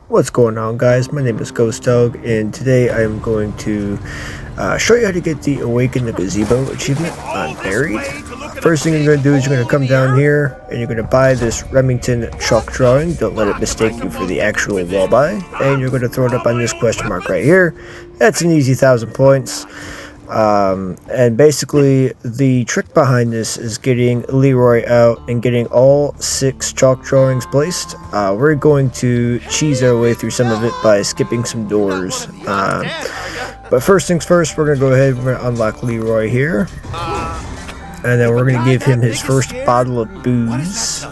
What's going on, guys? My name is Ghost Dog, and today I am going to show you how to get the Awaken the Gazebo achievement on Buried. First thing you're going to do is you're going to come down here and you're going to buy this Remington chalk drawing. Don't let it mistake you for the actual wall buy. And you're going to throw it up on this question mark right here. That's an easy 1,000 points. And basically the trick behind this is getting Leroy out and getting all 6 chalk drawings placed. We're going to cheese our way through some of it by skipping some doors. But first things first, we're going to go ahead and we're going to unlock Leroy here. And then we're going to give him his first bottle of booze.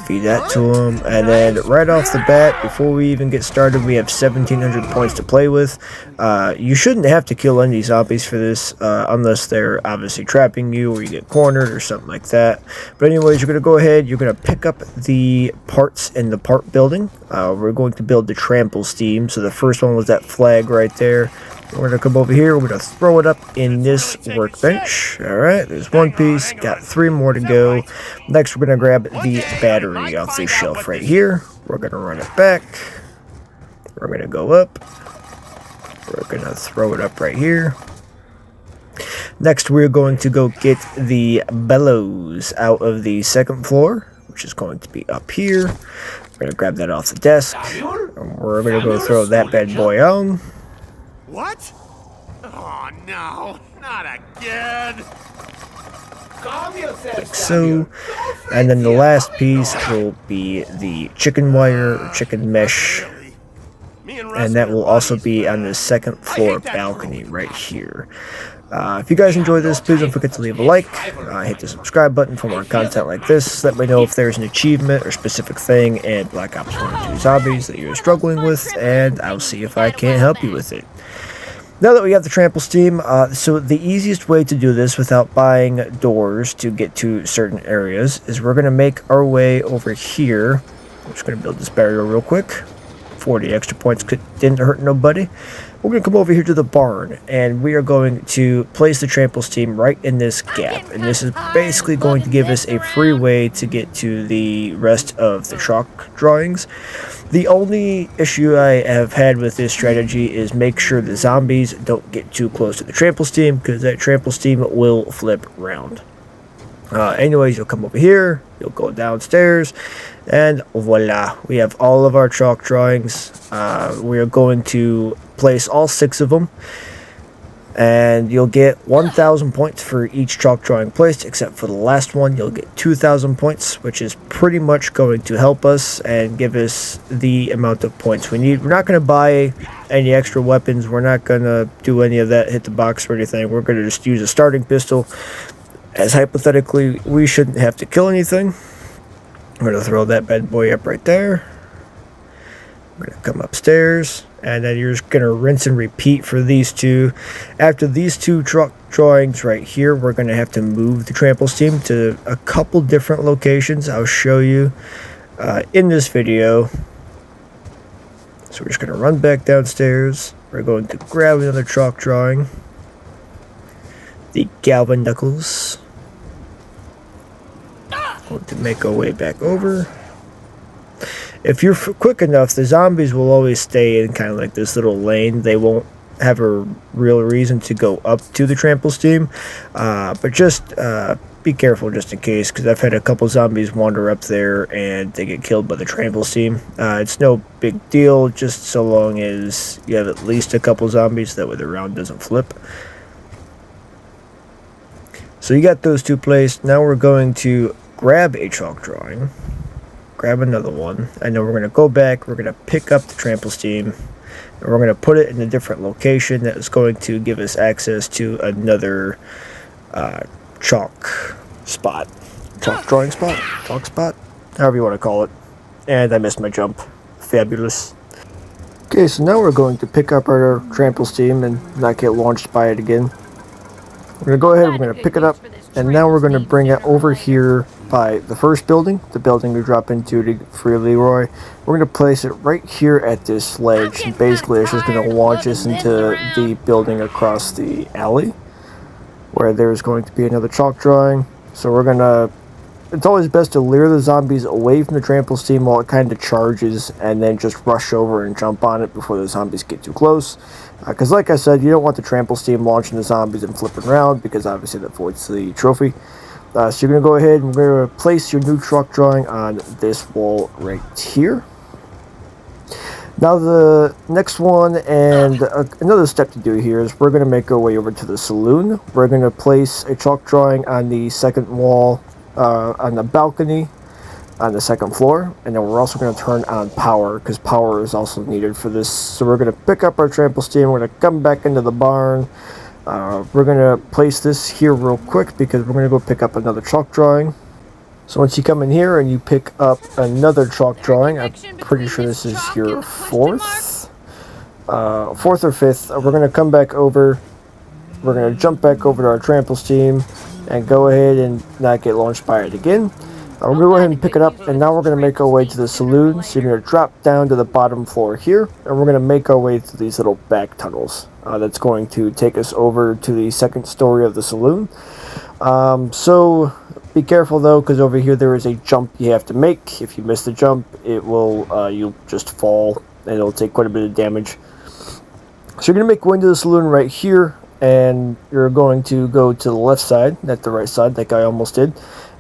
Feed that to him, and then right off the bat, before we even get started, we have 1,700 points to play with. You shouldn't have to kill any zombies for this, unless they're obviously trapping you or you get cornered or something like that. But anyways, you're going to go ahead, you're going to pick up the parts in the part building. We're going to build the trample steam, so the first one was that flag right there. We're going to come over here, we're going to throw it up in this workbench. Alright, there's one piece, got 3 more to go. Next, we're going to grab the battery off this shelf right here. We're going to run it back. We're going to go up. We're going to throw it up right here. Next, we're going to go get the bellows out of the 2nd floor, which is going to be up here. We're going to grab that off the desk. And we're going to go throw that bad boy on. What? Oh no, not again. Like so. And then the last piece will be the chicken wire or chicken mesh. And that will also be on the 2nd floor balcony right here. If you guys enjoyed this, please don't forget to leave a like. Hit the subscribe button for more content like this. Let me know if there's an achievement or specific thing in Black Ops 1 or 2 Zombies that you're struggling with, and I'll see if I can't help you with it. Now that we have the trample steam, so the easiest way to do this without buying doors to get to certain areas is we're going to make our way over here. I'm just going to build this barrier real quick. 40 extra points didn't hurt nobody. We're going to come over here to the barn, and we are going to place the trample steam right in this gap. And this is basically going to give us a free way to get to the rest of the chalk drawings. The only issue I have had with this strategy is make sure the zombies don't get too close to the trample steam, because that trample steam will flip round. Anyways, you'll come over here, you'll go downstairs, and voila, we have all of our chalk drawings. We are going to place all 6 of them, and you'll get 1,000 points for each chalk drawing placed, except for the last one. You'll get 2,000 points, which is pretty much going to help us and give us the amount of points we need. We're not going to buy any extra weapons, we're not going to do any of that, hit the box or anything. We're going to just use a starting pistol, as hypothetically we shouldn't have to kill anything. I'm going to throw that bad boy up right there. I'm going to come upstairs, and then you're just going to rinse and repeat for these 2. After these 2 truck drawings right here, we're going to have to move the trample steam to a couple different locations. I'll show you in this video. So we're just going to run back downstairs. We're going to grab another chalk drawing. The Galvin Knuckles. Going to make our way back over. If you're quick enough, the zombies will always stay in kind of like this little lane. They won't have a real reason to go up to the trample steam. But just be careful just in case, because I've had a couple zombies wander up there and they get killed by the trample steam. It's no big deal, just so long as you have at least a couple zombies, that way the round doesn't flip. So you got those 2 placed. Now we're going to grab a chalk drawing, grab another one, and then we're going to go back, we're going to pick up the trample steam, and we're going to put it in a different location that is going to give us access to another chalk spot. Chalk drawing spot? Chalk spot? However you want to call it. And I missed my jump. Fabulous. Okay, so now we're going to pick up our trample steam and not get launched by it again. We're going to go ahead, we're going to pick it up, and now we're going to bring it over here by the first building, the building we drop into to free Leroy. We're going to place it right here at this ledge, and basically it's just going to launch us into the building across the alley, where there's going to be another chalk drawing. So we're going to it's always best to lure the zombies away from the trample steam while it kind of charges, and then just rush over and jump on it before the zombies get too close. Because like I said, you don't want the trample steam launching the zombies and flipping around, because obviously that voids the trophy. So you're going to go ahead and we're going to place your new truck drawing on this wall right here. Now the next one, and another step to do here, is we're going to make our way over to the saloon. We're going to place a chalk drawing on the second wall, on the balcony, on the second floor, and then we're also going to turn on power, because power is also needed for this. So we're going to pick up our trample steam, we're going to come back into the barn. We're going to place this here real quick, because we're going to go pick up another chalk drawing. So once you come in here and you pick up another chalk drawing, I'm pretty sure this is your fourth or fifth, we're going to come back over, we're going to jump back over to our trample steam and go ahead and not get launched by it again. We're going to go ahead and pick it up, and now we're going to make our way to the saloon. So you're going to drop down to the bottom floor here, and we're going to make our way through these little back tunnels. That's going to take us over to the second story of the saloon. So be careful though, because over here there is a jump you have to make. If you miss the jump, it will you'll just fall, and it'll take quite a bit of damage. So you're going to make your way into the saloon right here, and you're going to go to the left side, not the right side like I almost did.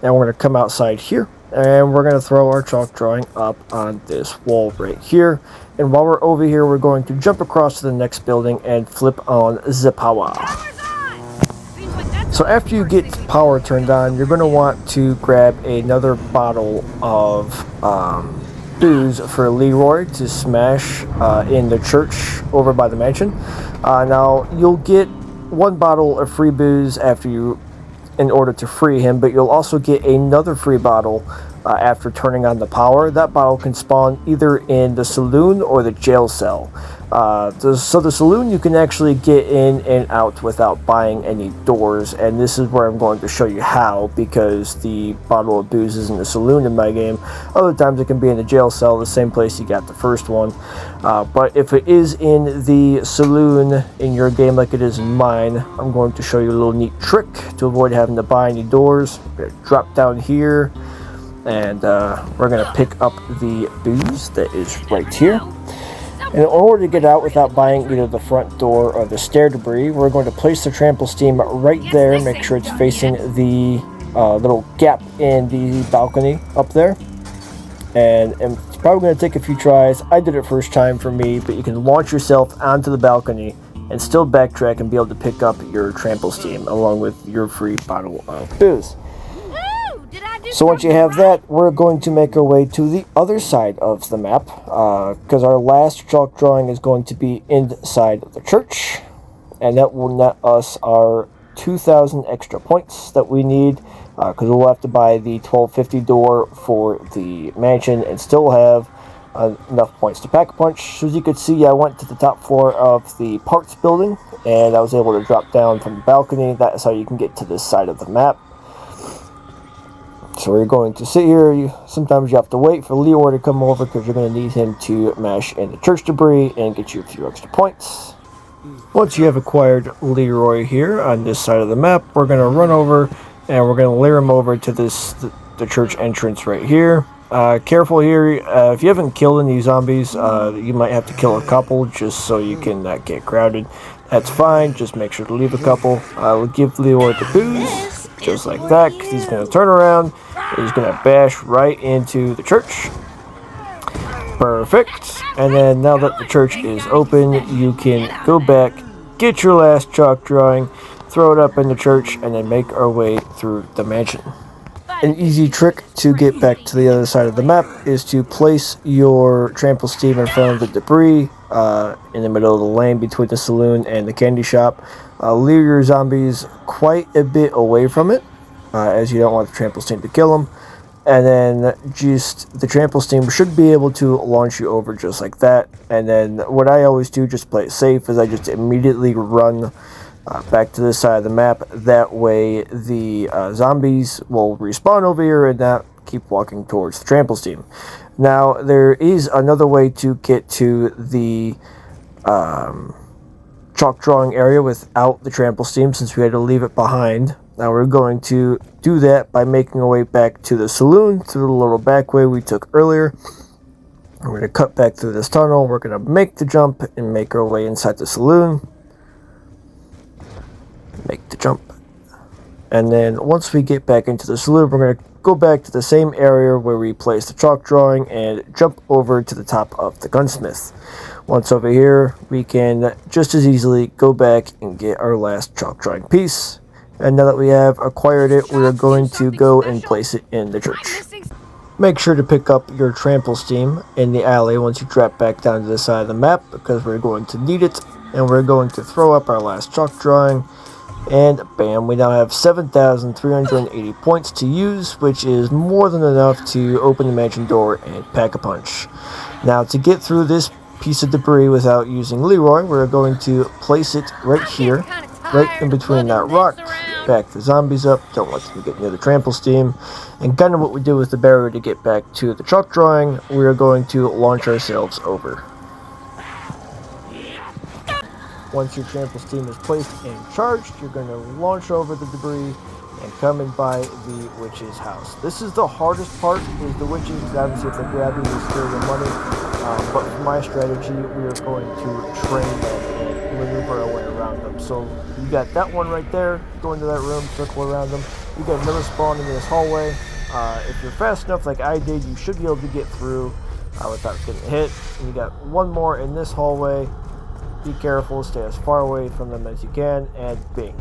And we're going to come outside here, and we're going to throw our chalk drawing up on this wall right here. And while we're over here, we're going to jump across to the next building and flip on the power. So after you get power turned on, you're going to want to grab another bottle of booze for Leroy to smash in the church over by the mansion. Now, you'll get one bottle of free booze after you, in order to free him, but you'll also get another free bottle after turning on the power. That bottle can spawn either in the saloon or the jail cell. So the saloon, you can actually get in and out without buying any doors, and this is where I'm going to show you how, because the bottle of booze is in the saloon in my game. Other times it can be in the jail cell, the same place you got the first one. But if it is in the saloon in your game like it is in mine, I'm going to show you a little neat trick to avoid having to buy any doors. We're going to drop down here, and we're going to pick up the booze that is right here. And in order to get out without buying either the front door or the stair debris, we're going to place the trample steam right there. Make sure it's facing the little gap in the balcony up there. And it's probably going to take a few tries. I did it first time for me, but you can launch yourself onto the balcony and still backtrack and be able to pick up your trample steam along with your free bottle of booze. So once you have that, we're going to make our way to the other side of the map, because our last chalk drawing is going to be inside the church, and that will net us our 2,000 extra points that we need, because we'll have to buy the 1250 door for the mansion and still have enough points to pack a punch. So as you can see, I went to the top floor of the parts building, and I was able to drop down from the balcony. That's how you can get to this side of the map. So we're going to sit here. Sometimes you have to wait for Leroy to come over, because you're going to need him to mash in the church debris and get you a few extra points. Once you have acquired Leroy here on this side of the map, we're going to run over and we're going to lure him over to the church entrance right here. Careful here, if you haven't killed any zombies, you might have to kill a couple just so you can not get crowded. That's fine, just make sure to leave a couple. We'll give Leroy the booze, just like that, because he's going to turn around and he's going to bash right into the church. Perfect. And then now that the church is open, you can go back, get your last chalk drawing, throw it up in the church, and then make our way through the mansion. An easy trick to get back to the other side of the map is to place your trample steam in front of the debris in the middle of the lane between the saloon and the candy shop. Lure your zombies quite a bit away from it, as you don't want the trample steam to kill them. And then just the trample steam should be able to launch you over just like that. And then what I always do, just play it safe, is I just immediately run back to this side of the map. That way the zombies will respawn over here and not keep walking towards the trample steam. Now there is another way to get to the chalk drawing area without the trample steam, since we had to leave it behind. Now we're going to do that by making our way back to the saloon through the little back way we took earlier. We're going to cut back through this tunnel. We're going to make the jump and make our way inside the saloon. Make the jump. And then once we get back into the saloon, we're going to go back to the same area where we placed the chalk drawing and jump over to the top of the gunsmith. Once over here, we can just as easily go back and get our last chalk drawing piece. And now that we have acquired it, we are going to go and place it in the church. Make sure to pick up your trample steam in the alley once you drop back down to the side of the map, because we're going to need it. And we're going to throw up our last chalk drawing. And bam, we now have 7,380 points to use, which is more than enough to open the mansion door and pack a punch. Now, to get through this piece of debris without using Leroy, we're going to place it right here, right in between that rock. Back the zombies up, don't let them get near the trample steam. And kind of what we did with the barrier to get back to the chalk drawing, we are going to launch ourselves over. Once your trample steam is placed and charged, you're going to launch over the debris and come and buy the witch's house. This is the hardest part, is the witches, because obviously if they grab you, they steal your money. But for my strategy, we are going to train them and maneuver our way around them. So you got that one right there, go into that room, circle around them. You got another spawn in this hallway. If you're fast enough like I did, you should be able to get through without getting hit. And you got one more in this hallway. Be careful, stay as far away from them as you can, and bing.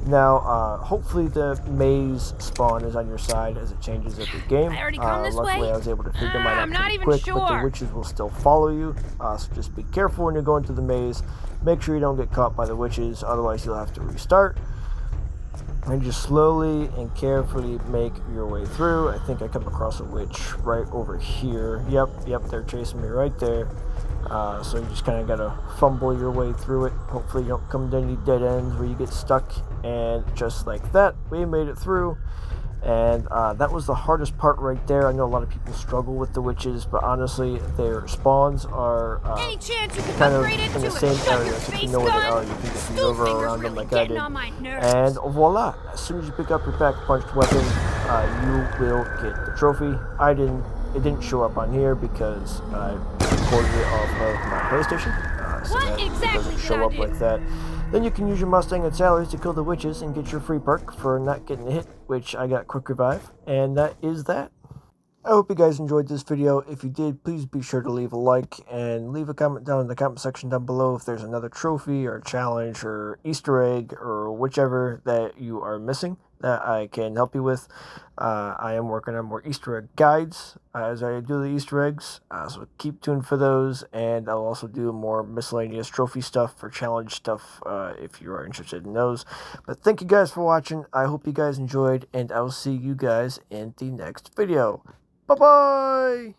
Now, hopefully the maze spawn is on your side as it changes every game. Luckily I was able to figure mine out pretty quick, but the witches will still follow you, so just be careful when you're going through the maze. Make sure you don't get caught by the witches, otherwise you'll have to restart. And just slowly and carefully make your way through. I think I come across a witch right over here. Yep, they're chasing me right there. So you just kind of gotta fumble your way through it. Hopefully you don't come to any dead ends where you get stuck. And just like that, we made it through. And that was the hardest part right there. I know a lot of people struggle with the witches, but honestly, their spawns are kind of in the same area. So if you know where they are, you can just maneuver around them like I did. And voila! As soon as you pick up your pack-punched weapon, you will get the trophy. It didn't show up on here because I recorded it off of my PlayStation. So that it doesn't show up like that. Then you can use your Mustang and salaries to kill the witches and get your free perk for not getting hit, which I got quick revive, and that is that. I hope you guys enjoyed this video. If you did, please be sure to leave a like and leave a comment down in the comment section down below if there's another trophy or challenge or Easter egg or whichever that you are missing that I can help you with. I am working on more Easter egg guides as I do the Easter eggs, so keep tuned for those, and I'll also do more miscellaneous trophy stuff for challenge stuff if you are interested in those. But thank you guys for watching. I hope you guys enjoyed, and I will see you guys in the next video. Bye-bye!